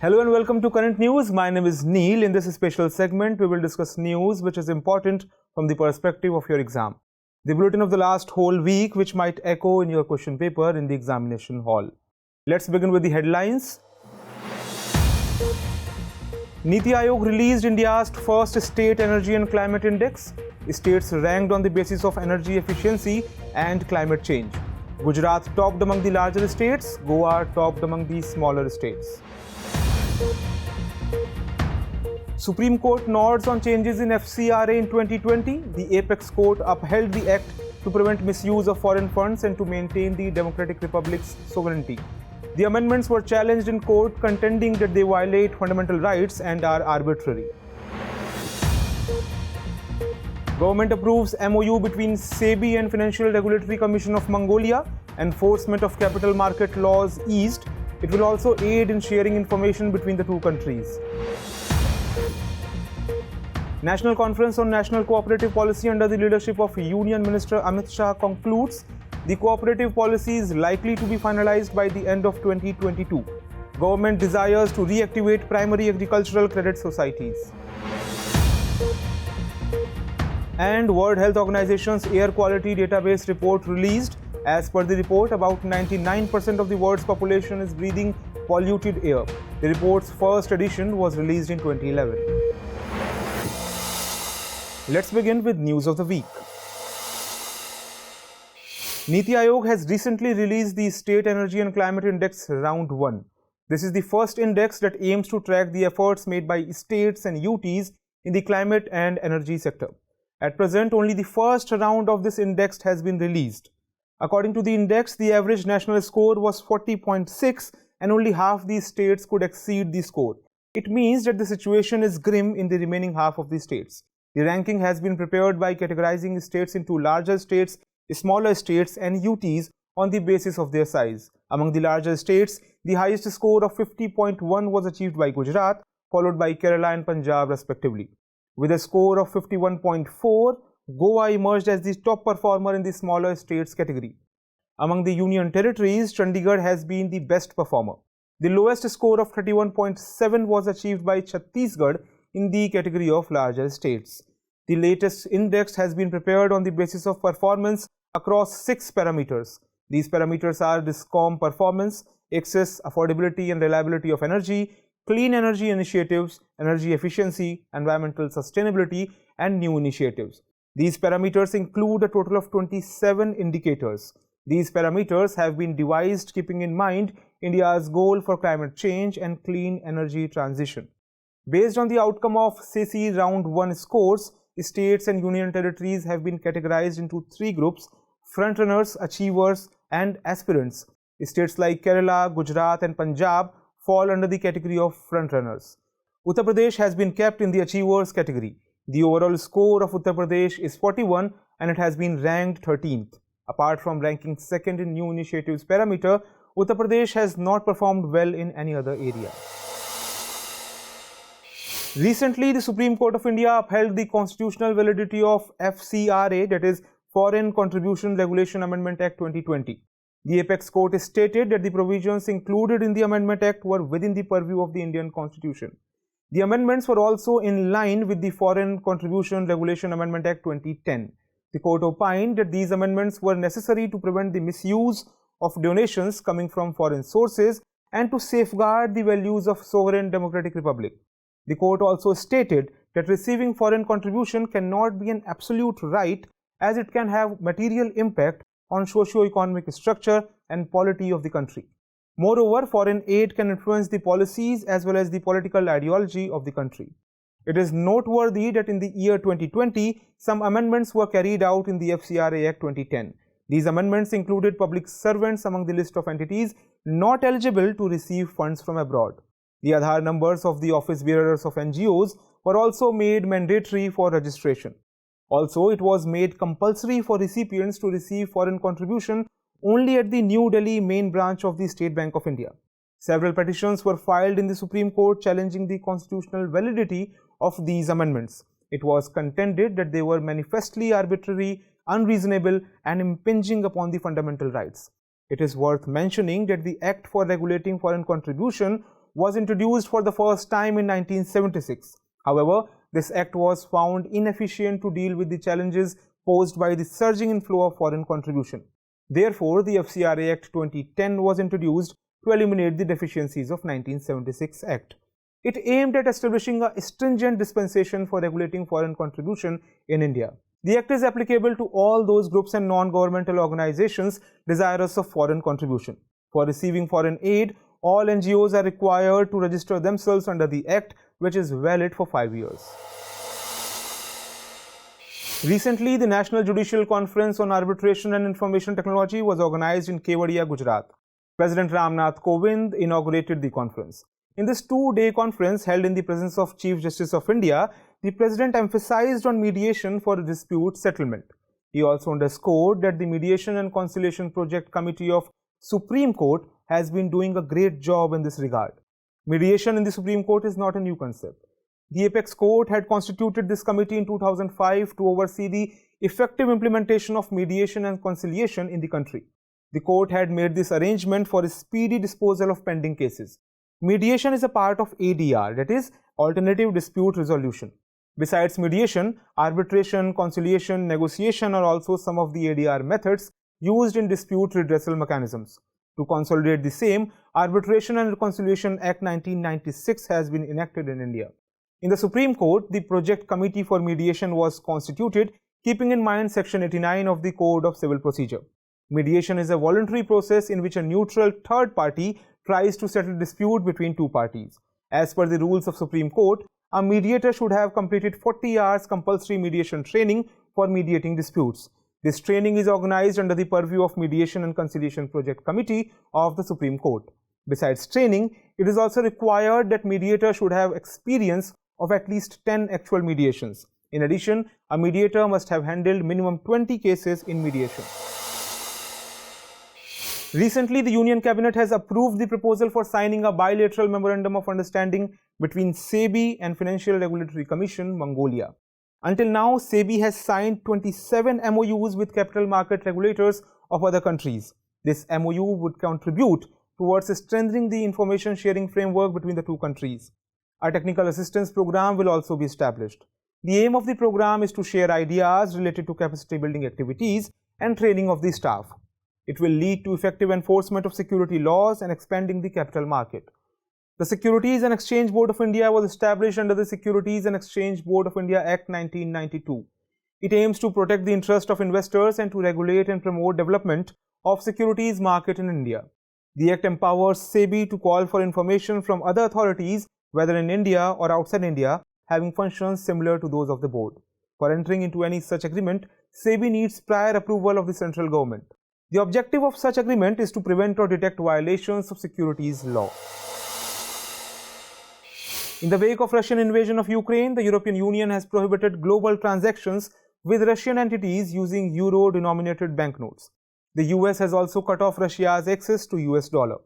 Hello and welcome to Current News. My name is Neel. In this special segment, we will discuss news which is important from the perspective of your exam. The bulletin of the last whole week which might echo in your question paper in the examination hall. Let's begin with the headlines. NITI Aayog released India's first State Energy and Climate Index. States ranked on the basis of energy efficiency and climate change. Gujarat topped among the larger states, Goa topped among the smaller states. Supreme Court nods on changes in FCRA in 2020. The Apex Court upheld the act to prevent misuse of foreign funds and to maintain the Democratic Republic's sovereignty. The amendments were challenged in court, contending that they violate fundamental rights and are arbitrary. Government approves MOU between SEBI and Financial Regulatory Commission of Mongolia. Enforcement of capital market laws eased. It will also aid in sharing information between the two countries. National Conference on National Cooperative Policy under the leadership of Union Minister Amit Shah concludes. The cooperative policy is likely to be finalized by the end of 2022. Government desires to reactivate primary agricultural credit societies. And World Health Organization's Air Quality Database report released. As per the report, about 99% of the world's population is breathing polluted air. The report's first edition was released in 2011. Let's begin with news of the week. NITI Aayog has recently released the State Energy and Climate Index Round 1. This is the first index that aims to track the efforts made by states and UTs in the climate and energy sector. At present, only the first round of this index has been released. According to the index, the average national score was 40.6 and only half the states could exceed the score. It means that the situation is grim in the remaining half of the states. The ranking has been prepared by categorizing states into larger states, smaller states and UTs on the basis of their size. Among the larger states, the highest score of 50.1 was achieved by Gujarat, followed by Kerala and Punjab respectively. With a score of 51.4, Goa emerged as the top performer in the smaller states category. Among the union territories, Chandigarh has been the best performer. The lowest score of 31.7 was achieved by Chhattisgarh in the category of larger states. The latest index has been prepared on the basis of performance across 6 parameters. These parameters are DISCOM performance, access, affordability and reliability of energy, clean energy initiatives, energy efficiency, environmental sustainability and new initiatives. These parameters include a total of 27 indicators. These parameters have been devised keeping in mind India's goal for climate change and clean energy transition. Based on the outcome of SECI Round 1 scores, states and union territories have been categorized into 3 groups: frontrunners, achievers, and aspirants. States like Kerala, Gujarat, and Punjab fall under the category of frontrunners. Uttar Pradesh has been kept in the achievers category. The overall score of Uttar Pradesh is 41 and it has been ranked 13th. Apart from ranking second in new initiatives parameter, Uttar Pradesh has not performed well in any other area. Recently, the Supreme Court of India upheld the constitutional validity of FCRA, that is Foreign Contribution Regulation Amendment Act 2020. The Apex Court stated that the provisions included in the Amendment Act were within the purview of the Indian Constitution. The amendments were also in line with the Foreign Contribution Regulation Amendment Act 2010. The court opined that these amendments were necessary to prevent the misuse of donations coming from foreign sources and to safeguard the values of sovereign democratic republic. The court also stated that receiving foreign contribution cannot be an absolute right, as it can have material impact on socio-economic structure and polity of the country. Moreover, foreign aid can influence the policies as well as the political ideology of the country. It is noteworthy that in the year 2020, some amendments were carried out in the FCRA Act 2010. These amendments included public servants among the list of entities not eligible to receive funds from abroad. The Aadhaar numbers of the office bearers of NGOs were also made mandatory for registration. Also, it was made compulsory for recipients to receive foreign contribution only at the New Delhi main branch of the State Bank of India. Several petitions were filed in the Supreme Court challenging the constitutional validity of these amendments. It was contended that they were manifestly arbitrary, unreasonable, and impinging upon the fundamental rights. It is worth mentioning that the Act for Regulating Foreign Contribution was introduced for the first time in 1976. However, this act was found inefficient to deal with the challenges posed by the surging inflow of foreign contribution. Therefore, the FCRA Act 2010 was introduced to eliminate the deficiencies of 1976 Act. It aimed at establishing a stringent dispensation for regulating foreign contribution in India. The Act is applicable to all those groups and non-governmental organizations desirous of foreign contribution. For receiving foreign aid, all NGOs are required to register themselves under the Act, which is valid for 5 years. Recently, the National Judicial Conference on Arbitration and Information Technology was organized in Kevadia, Gujarat. President Ramnath Kovind inaugurated the conference. In this two-day conference held in the presence of Chief Justice of India, the President emphasized on mediation for dispute settlement. He also underscored that the Mediation and Conciliation Project Committee of Supreme Court has been doing a great job in this regard. Mediation in the Supreme Court is not a new concept. The Apex Court had constituted this committee in 2005 to oversee the effective implementation of mediation and conciliation in the country. The court had made this arrangement for a speedy disposal of pending cases. Mediation is a part of ADR, that is, Alternative Dispute Resolution. Besides mediation, arbitration, conciliation, negotiation are also some of the ADR methods used in dispute redressal mechanisms. To consolidate the same, Arbitration and Reconciliation Act 1996 has been enacted in India. In the Supreme Court, the Project Committee for Mediation was constituted, keeping in mind Section 89 of the Code of Civil Procedure. Mediation is a voluntary process in which a neutral third party tries to settle a dispute between two parties. As per the rules of Supreme Court, a mediator should have completed 40 hours compulsory mediation training for mediating disputes. This training is organized under the purview of Mediation and Conciliation Project Committee of the Supreme Court. Besides training, it is also required that mediator should have experience of at least 10 actual mediations. In addition, a mediator must have handled minimum 20 cases in mediation. Recently, the Union Cabinet has approved the proposal for signing a bilateral memorandum of understanding between SEBI and Financial Regulatory Commission, Mongolia. Until now, SEBI has signed 27 MOUs with capital market regulators of other countries. This MOU would contribute towards strengthening the information sharing framework between the two countries. A technical assistance program will also be established. The aim of the program is to share ideas related to capacity building activities and training of the staff. It will lead to effective enforcement of security laws and expanding the capital market. The Securities and Exchange Board of India was established under the Securities and Exchange Board of India Act 1992. It aims to protect the interest of investors and to regulate and promote development of securities market in India. The Act empowers SEBI to call for information from other authorities, whether in India or outside India, having functions similar to those of the board. For entering into any such agreement, SEBI needs prior approval of the central government. The objective of such agreement is to prevent or detect violations of securities law. In the wake of Russian invasion of Ukraine, the European Union has prohibited global transactions with Russian entities using euro-denominated banknotes. The US has also cut off Russia's access to US dollar.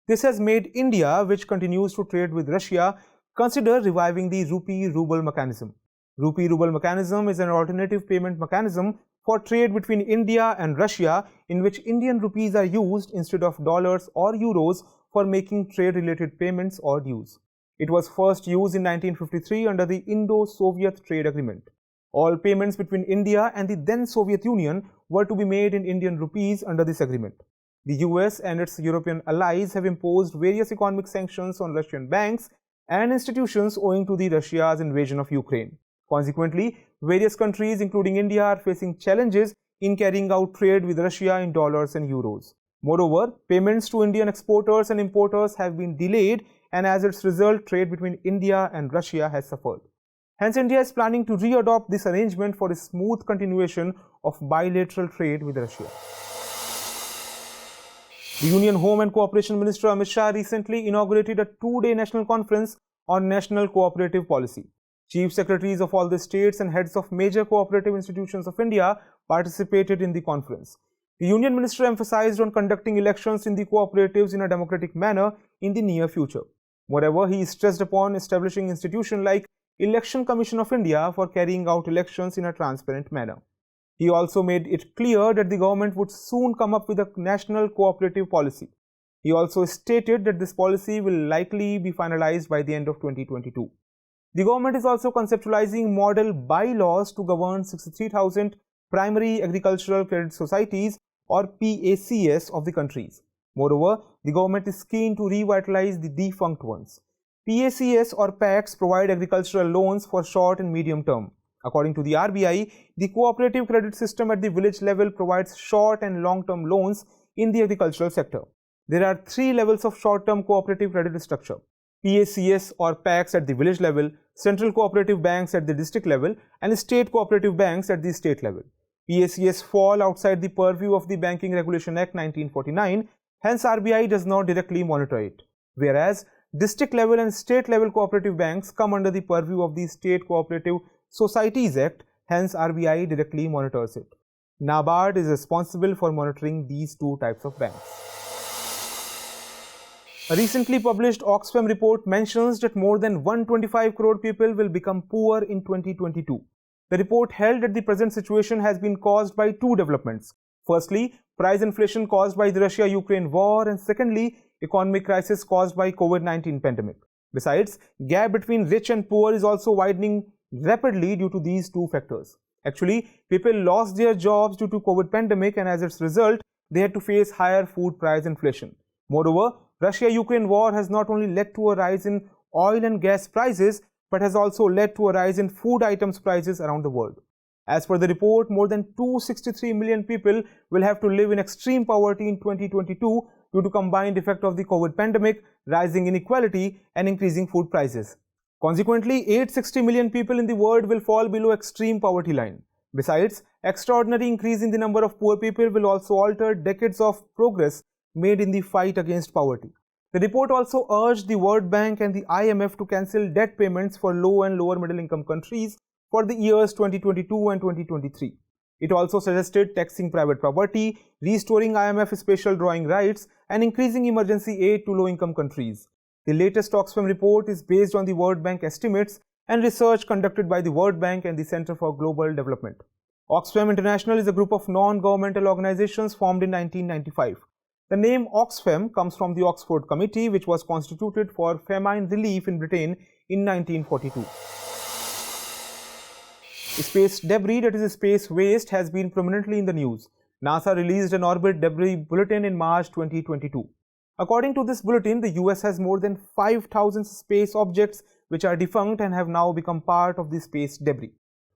This has made India, which continues to trade with Russia, consider reviving the Rupee-rouble Mechanism. Rupee-rouble Mechanism is an alternative payment mechanism for trade between India and Russia, in which Indian rupees are used instead of dollars or euros for making trade-related payments or dues. It was first used in 1953 under the Indo-Soviet Trade Agreement. All payments between India and the then Soviet Union were to be made in Indian rupees under this agreement. The US and its European allies have imposed various economic sanctions on Russian banks and institutions owing to Russia's invasion of Ukraine. Consequently, various countries, including India, are facing challenges in carrying out trade with Russia in dollars and euros. Moreover, payments to Indian exporters and importers have been delayed, and as its result, trade between India and Russia has suffered. Hence, India is planning to re-adopt this arrangement for a smooth continuation of bilateral trade with Russia. The Union Home and Cooperation Minister Amit Shah recently inaugurated a two-day national conference on national cooperative policy. Chief Secretaries of all the states and heads of major cooperative institutions of India participated in the conference. The Union Minister emphasized on conducting elections in the cooperatives in a democratic manner in the near future. Moreover, he stressed upon establishing institutions like Election Commission of India for carrying out elections in a transparent manner. He also made it clear that the government would soon come up with a national cooperative policy. He also stated that this policy will likely be finalized by the end of 2022. The government is also conceptualizing model bylaws to govern 63,000 primary agricultural credit societies or PACS of the countries. Moreover, the government is keen to revitalize the defunct ones. PACS or PACs provide agricultural loans for short and medium term. According to the RBI, the cooperative credit system at the village level provides short and long-term loans in the agricultural sector. There are 3 levels of short-term cooperative credit structure: PACS or PACs at the village level, central cooperative banks at the district level, and state cooperative banks at the state level. PACS fall outside the purview of the Banking Regulation Act 1949, hence RBI does not directly monitor it, whereas district level and state level cooperative banks come under the purview of the State Cooperative Societies Act, hence RBI directly monitors it. NABARD is responsible for monitoring these 2 types of banks. A recently published Oxfam report mentions that more than 125 crore people will become poor in 2022. The report held that the present situation has been caused by 2 developments. Firstly, price inflation caused by the Russia-Ukraine war, and secondly, economic crisis caused by COVID-19 pandemic. Besides, gap between rich and poor is also widening rapidly due to these 2 factors. Actually, people lost their jobs due to COVID pandemic, and as its result, they had to face higher food price inflation. Moreover, Russia-Ukraine war has not only led to a rise in oil and gas prices, but has also led to a rise in food items prices around the world. As per the report, more than 263 million people will have to live in extreme poverty in 2022 due to combined effect of the COVID pandemic, rising inequality, and increasing food prices. Consequently, 860 million people in the world will fall below extreme poverty line. Besides, extraordinary increase in the number of poor people will also alter decades of progress made in the fight against poverty. The report also urged the World Bank and the IMF to cancel debt payments for low and lower middle income countries for the years 2022 and 2023. It also suggested taxing private property, restoring IMF special drawing rights, and increasing emergency aid to low-income countries. The latest Oxfam report is based on the World Bank estimates and research conducted by the World Bank and the Center for Global Development. Oxfam International is a group of non-governmental organizations formed in 1995. The name Oxfam comes from the Oxford Committee, which was constituted for famine relief in Britain in 1942. Space debris, that is space waste, has been prominently in the news. NASA released an orbit debris bulletin in March 2022. According to this bulletin, the US has more than 5,000 space objects which are defunct and have now become part of the space debris.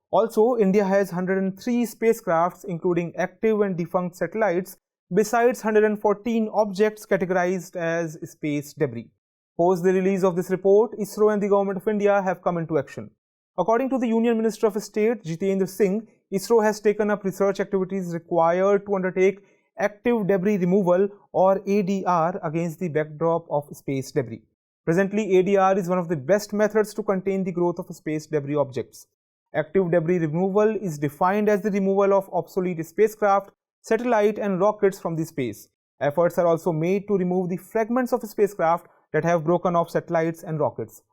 Also, India has 103 spacecrafts, including active and defunct satellites, besides 114 objects categorized as space debris. Post the release of this report, ISRO and the Government of India have come into action. According to the Union Minister of State, Jitendra Singh, ISRO has taken up research activities required to undertake active debris removal or ADR against the backdrop of space debris. Presently, ADR is one of the best methods to contain the growth of space debris objects. Active debris removal is defined as the removal of obsolete spacecraft, satellite and rockets from the space. Efforts are also made to remove the fragments of spacecraft that have broken off satellites and rockets.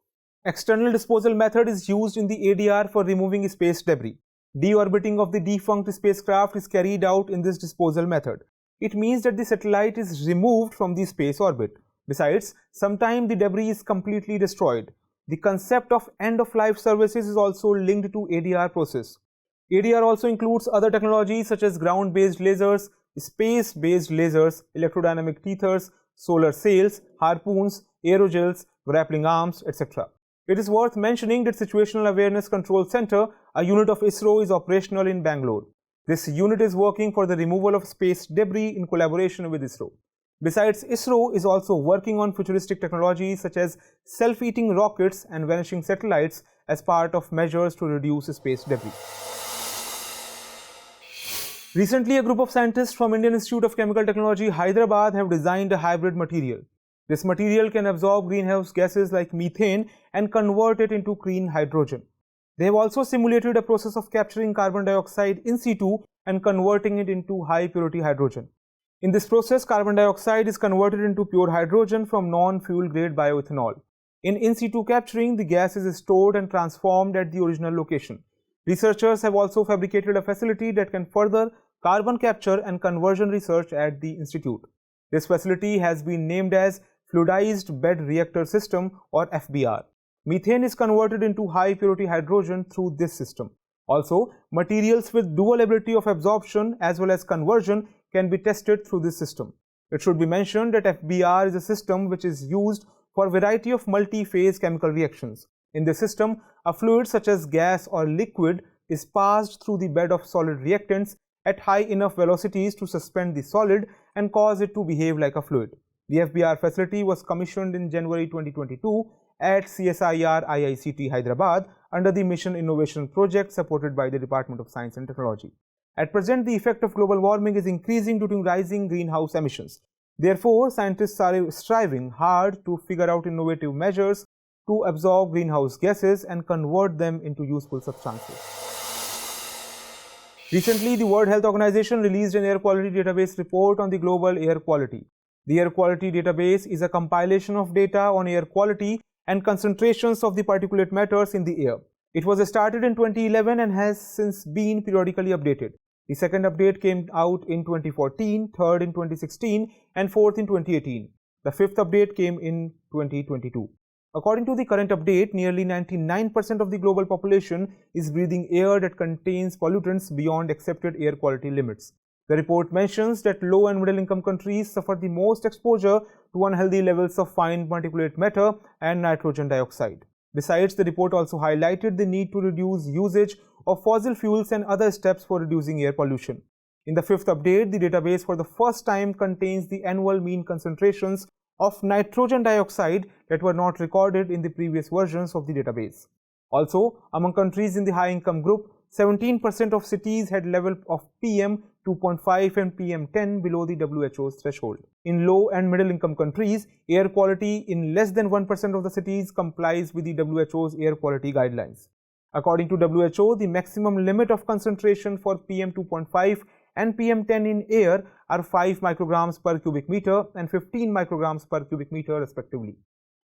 External disposal method is used in the ADR for removing space debris. Deorbiting of the defunct spacecraft is carried out in this disposal method. It means that the satellite is removed from the space orbit. Besides, sometimes the debris is completely destroyed. The concept of end-of-life services is also linked to ADR process. ADR also includes other technologies such as ground-based lasers, space-based lasers, electrodynamic tethers, solar sails, harpoons, aerogels, grappling arms, etc. It is worth mentioning that Situational Awareness Control Center, a unit of ISRO, is operational in Bangalore. This unit is working for the removal of space debris in collaboration with ISRO. Besides, ISRO is also working on futuristic technologies such as self-eating rockets and vanishing satellites as part of measures to reduce space debris. Recently, a group of scientists from Indian Institute of Chemical Technology, Hyderabad, have designed a hybrid material. This material can absorb greenhouse gases like methane and convert it into clean hydrogen. They have also simulated a process of capturing carbon dioxide in situ and converting it into high-purity hydrogen. In this process, carbon dioxide is converted into pure hydrogen from non-fuel grade bioethanol. In situ capturing, the gas is stored and transformed at the original location. Researchers have also fabricated a facility that can further carbon capture and conversion research at the institute. This facility has been named as Fluidized Bed Reactor System or FBR. Methane is converted into high purity hydrogen through this system. Also, materials with dual ability of absorption as well as conversion can be tested through this system. It should be mentioned that FBR is a system which is used for a variety of multi-phase chemical reactions. In this system, a fluid such as gas or liquid is passed through the bed of solid reactants at high enough velocities to suspend the solid and cause it to behave like a fluid. The FBR facility was commissioned in January 2022 at CSIR IICT Hyderabad under the Mission Innovation Project supported by the Department of Science and Technology. At present, the effect of global warming is increasing due to rising greenhouse emissions. Therefore, scientists are striving hard to figure out innovative measures to absorb greenhouse gases and convert them into useful substances. Recently, the World Health Organization released an air quality database report on the global air quality. The air quality database is a compilation of data on air quality and concentrations of the particulate matters in the air. It was started in 2011 and has since been periodically updated. The second update came out in 2014, third in 2016, and fourth in 2018. The fifth update came in 2022. According to the current update, nearly 99% of the global population is breathing air that contains pollutants beyond accepted air quality limits. The report mentions that low and middle income countries suffer the most exposure to unhealthy levels of fine particulate matter and nitrogen dioxide. Besides, the report also highlighted the need to reduce usage of fossil fuels and other steps for reducing air pollution. In the fifth update, the database for the first time contains the annual mean concentrations of nitrogen dioxide that were not recorded in the previous versions of the database. Also, among countries in the high income group, 17% of cities had level of PM 2.5 and PM 10 below the WHO's threshold. In low and middle income countries, air quality in less than 1% of the cities complies with the WHO's air quality guidelines. According to WHO, the maximum limit of concentration for PM 2.5 and PM 10 in air are 5 micrograms per cubic meter and 15 micrograms per cubic meter respectively.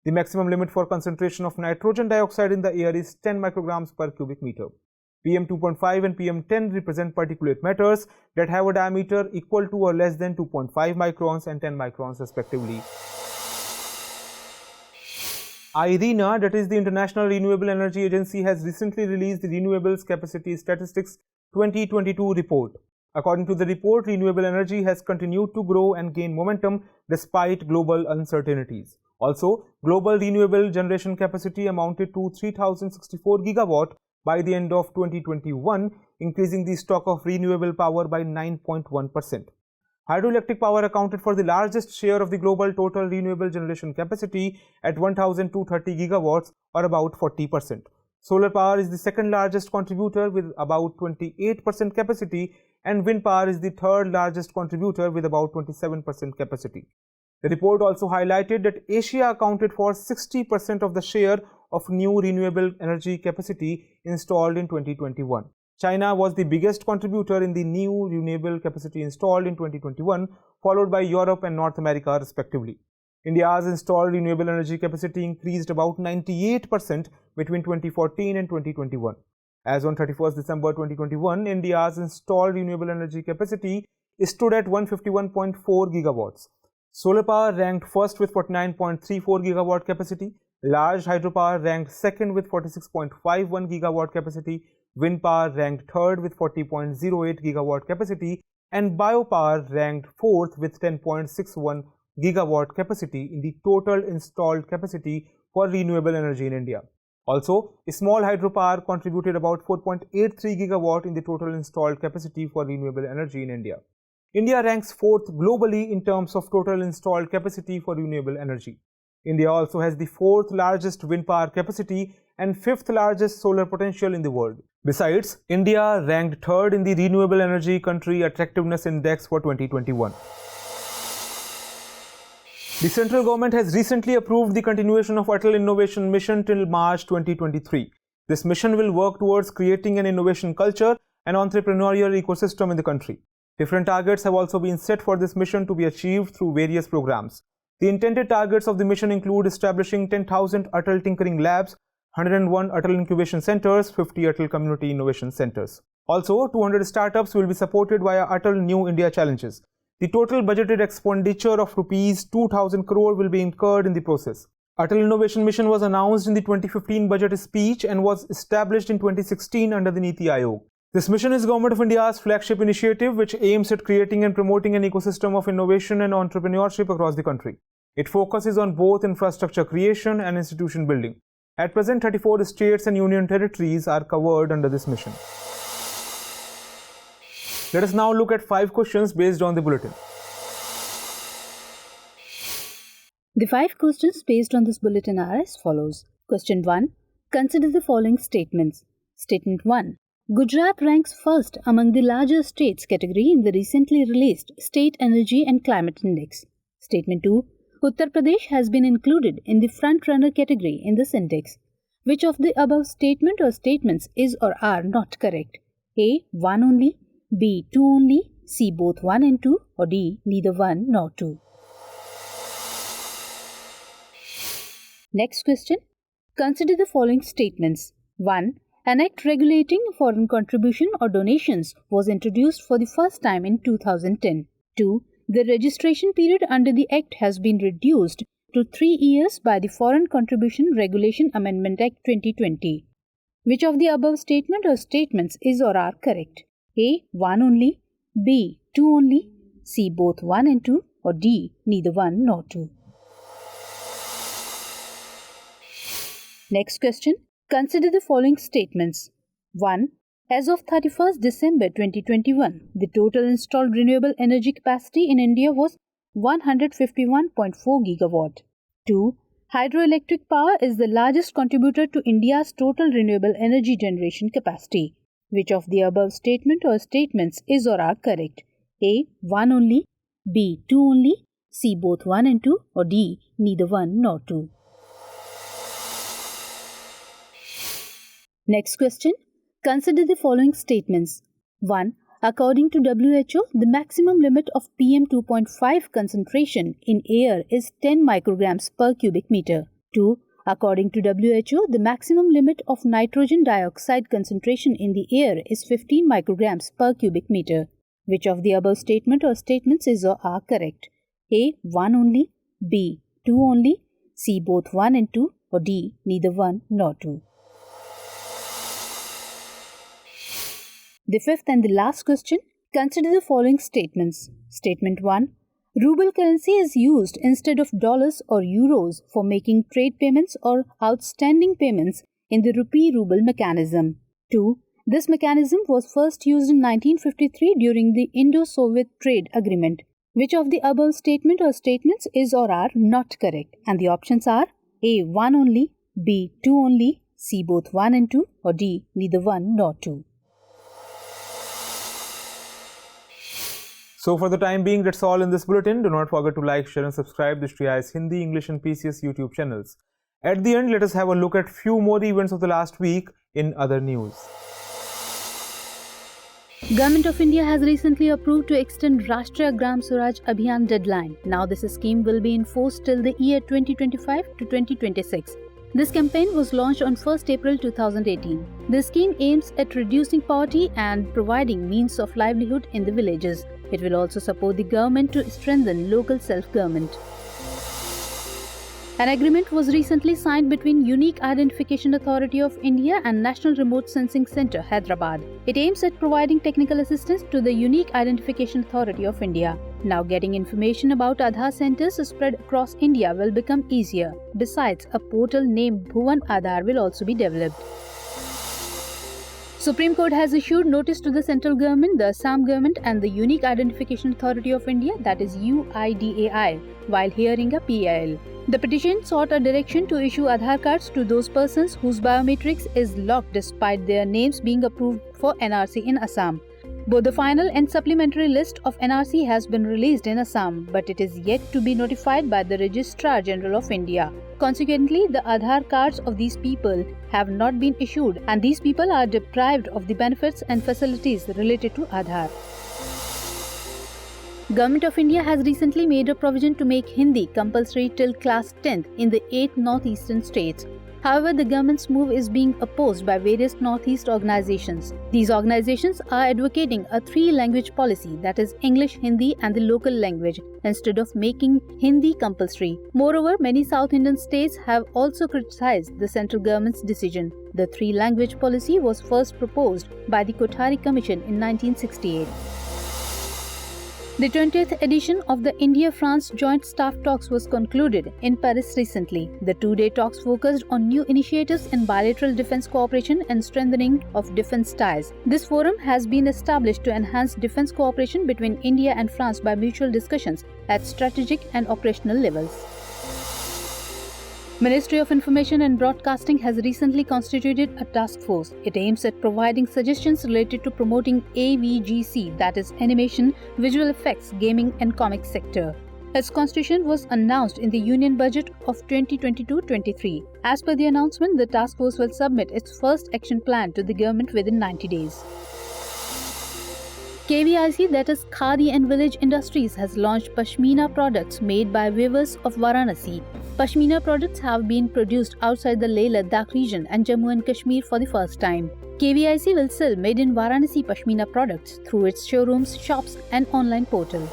The maximum limit for concentration of nitrogen dioxide in the air is 10 micrograms per cubic meter. PM 2.5 and PM 10 represent particulate matters that have a diameter equal to or less than 2.5 microns and 10 microns respectively. IRENA, that is the International Renewable Energy Agency, has recently released the Renewables Capacity Statistics 2022 report. According to the report, renewable energy has continued to grow and gain momentum despite global uncertainties. Also, global renewable generation capacity amounted to 3064 gigawatt by the end of 2021, increasing the stock of renewable power by 9.1%. Hydroelectric power accounted for the largest share of the global total renewable generation capacity at 1230 gigawatts or about 40%. Solar power is the second largest contributor with about 28% capacity, and wind power is the third largest contributor with about 27% capacity. The report also highlighted that Asia accounted for 60% of the share of new renewable energy capacity installed in 2021. China was the biggest contributor in the new renewable capacity installed in 2021, followed by Europe and North America respectively. India's installed renewable energy capacity increased about 98% between 2014 and 2021. As on 31st December 2021, India's installed renewable energy capacity stood at 151.4 gigawatts. Solar power ranked first with 49.34 gigawatt capacity. Large hydropower ranked second with 46.51 gigawatt capacity. Wind power ranked third with 40.08 gigawatt capacity, and biopower ranked fourth with 10.61 gigawatt capacity in the total installed capacity for renewable energy in India. Also, small hydropower contributed about 4.83 gigawatt in the total installed capacity for renewable energy in India. India ranks fourth globally in terms of total installed capacity for renewable energy. India also has the fourth largest wind power capacity and fifth largest solar potential in the world. Besides, India ranked third in the Renewable Energy Country Attractiveness Index for 2021. The central government has recently approved the continuation of Atal Innovation Mission till March 2023. This mission will work towards creating an innovation culture and entrepreneurial ecosystem in the country. Different targets have also been set for this mission to be achieved through various programs. The intended targets of the mission include establishing 10,000 Atal Tinkering Labs, 101 Atal Incubation Centers, 50 Atal Community Innovation Centers. Also, 200 startups will be supported via Atal New India Challenges. The total budgeted expenditure of rupees 2,000 crore will be incurred in the process. Atal Innovation Mission was announced in the 2015 budget speech and was established in 2016 under the NITI Aayog. This mission is Government of India's flagship initiative which aims at creating and promoting an ecosystem of innovation and entrepreneurship across the country. It focuses on both infrastructure creation and institution building. At present, 34 states and union territories are covered under this mission. Let us now look at 5 questions based on the bulletin. The 5 questions based on this bulletin are as follows. Question 1. Consider the following statements. Statement 1. Gujarat ranks first among the larger states category in the recently released State Energy and Climate Index. Statement 2. Uttar Pradesh has been included in the front-runner category in this index. Which of the above statement or statements is or are not correct? A. 1 only, B. 2 only, C. both 1 and 2, or D. neither 1 nor 2. Next question. Consider the following statements. 1. An act regulating foreign contribution or donations was introduced for the first time in 2010. 2. The registration period under the Act has been reduced to 3 years by the Foreign Contribution Regulation Amendment Act 2020. Which of the above statement or statements is or are correct? A. 1 only, B. 2 only, C. both 1 and 2, or D. neither 1 nor 2. Next question. Consider the following statements. 1. As of 31st December 2021, the total installed renewable energy capacity in India was 151.4 gigawatt. 2. Hydroelectric power is the largest contributor to India's total renewable energy generation capacity. Which of the above statement or statements is or are correct? A. 1 only, B. 2 only, C. both 1 and 2, or D. neither 1 nor 2. Next question. Consider the following statements. 1. According to WHO, the maximum limit of PM 2.5 concentration in air is 10 micrograms per cubic meter. 2. According to WHO, the maximum limit of nitrogen dioxide concentration in the air is 15 micrograms per cubic meter. Which of the above statement or statements is or are correct? A. 1 only, B. 2 only, C. both 1 and 2, or D. neither 1 nor 2. The fifth and the last question. Consider the following statements. Statement 1. Ruble currency is used instead of dollars or euros for making trade payments or outstanding payments in the Rupee-rouble Mechanism. 2. This mechanism was first used in 1953 during the Indo-Soviet Trade Agreement. Which of the above statement or statements is or are not correct? And the options are A. 1 only, B. 2 only, C. both 1 and 2, or D. neither 1 nor 2. So for the time being, that's all in this bulletin. Do not forget to like, share and subscribe Drishti Eyes Hindi, English and PCS YouTube channels. At the end, let us have a look at few more events of the last week in other news. Government of India has recently approved to extend Rashtriya Gram Swaraj Abhiyan deadline. Now this scheme will be enforced till the year 2025 to 2026. This campaign was launched on 1st April 2018. The scheme aims at reducing poverty and providing means of livelihood in the villages. It will also support the government to strengthen local self-government. An agreement was recently signed between Unique Identification Authority of India and National Remote Sensing Centre, Hyderabad. It aims at providing technical assistance to the Unique Identification Authority of India. Now getting information about Aadhaar centres spread across India will become easier. Besides, a portal named Bhuvan Aadhaar will also be developed. Supreme Court has issued notice to the central government, the Assam government and the Unique Identification Authority of India, that is UIDAI, while hearing a PIL. The petition sought a direction to issue Aadhaar cards to those persons whose biometrics is locked despite their names being approved for NRC in Assam. Both the final and supplementary list of NRC has been released in Assam, but it is yet to be notified by the Registrar General of India. Consequently, the Aadhaar cards of these people have not been issued and these people are deprived of the benefits and facilities related to Aadhaar. Government of India has recently made a provision to make Hindi compulsory till class 10th in the 8 northeastern states. However, the government's move is being opposed by various Northeast organizations. These organizations are advocating a three-language policy, that is English, Hindi and the local language, instead of making Hindi compulsory. Moreover, many South Indian states have also criticized the central government's decision. The three-language policy was first proposed by the Kothari Commission in 1968. The 20th edition of the India-France Joint Staff Talks was concluded in Paris recently. The two-day talks focused on new initiatives in bilateral defense cooperation and strengthening of defense ties. This forum has been established to enhance defense cooperation between India and France by mutual discussions at strategic and operational levels. Ministry of Information and Broadcasting has recently constituted a task force. It aims at providing suggestions related to promoting AVGC, that is animation, visual effects, gaming and comic sector. Its constitution was announced in the Union Budget of 2022-23. As per the announcement, the task force will submit its first action plan to the government within 90 days. KVIC, that is Khadi and Village Industries, has launched Pashmina products made by weavers of Varanasi. Pashmina products have been produced outside the Leh-Ladakh region and Jammu and Kashmir for the first time. KVIC will sell made in Varanasi Pashmina products through its showrooms, shops and online portal.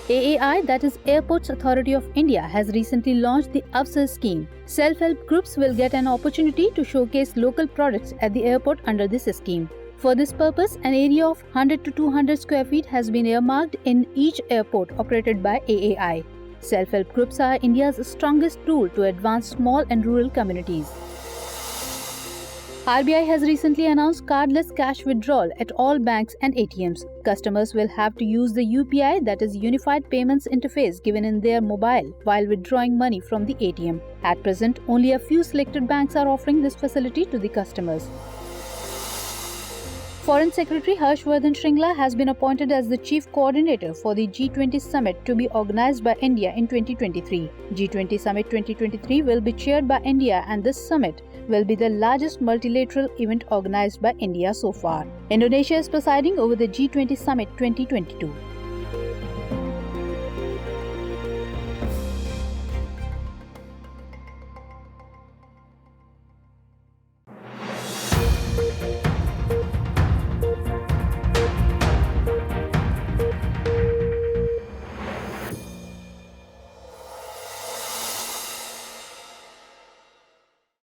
AAI, that is Airports Authority of India, has recently launched the Avsar scheme. Self-help groups will get an opportunity to showcase local products at the airport under this scheme. For this purpose, an area of 100 to 200 square feet has been earmarked in each airport operated by AAI. Self-help groups are India's strongest tool to advance small and rural communities. RBI has recently announced cardless cash withdrawal at all banks and ATMs. Customers will have to use the UPI, that is Unified Payments Interface, given in their mobile while withdrawing money from the ATM. At present, only a few selected banks are offering this facility to the customers. Foreign Secretary Harshvardhan Shringla has been appointed as the Chief Coordinator for the G20 Summit to be organized by India in 2023. G20 Summit 2023 will be chaired by India, and this summit will be the largest multilateral event organized by India so far. Indonesia is presiding over the G20 Summit 2022.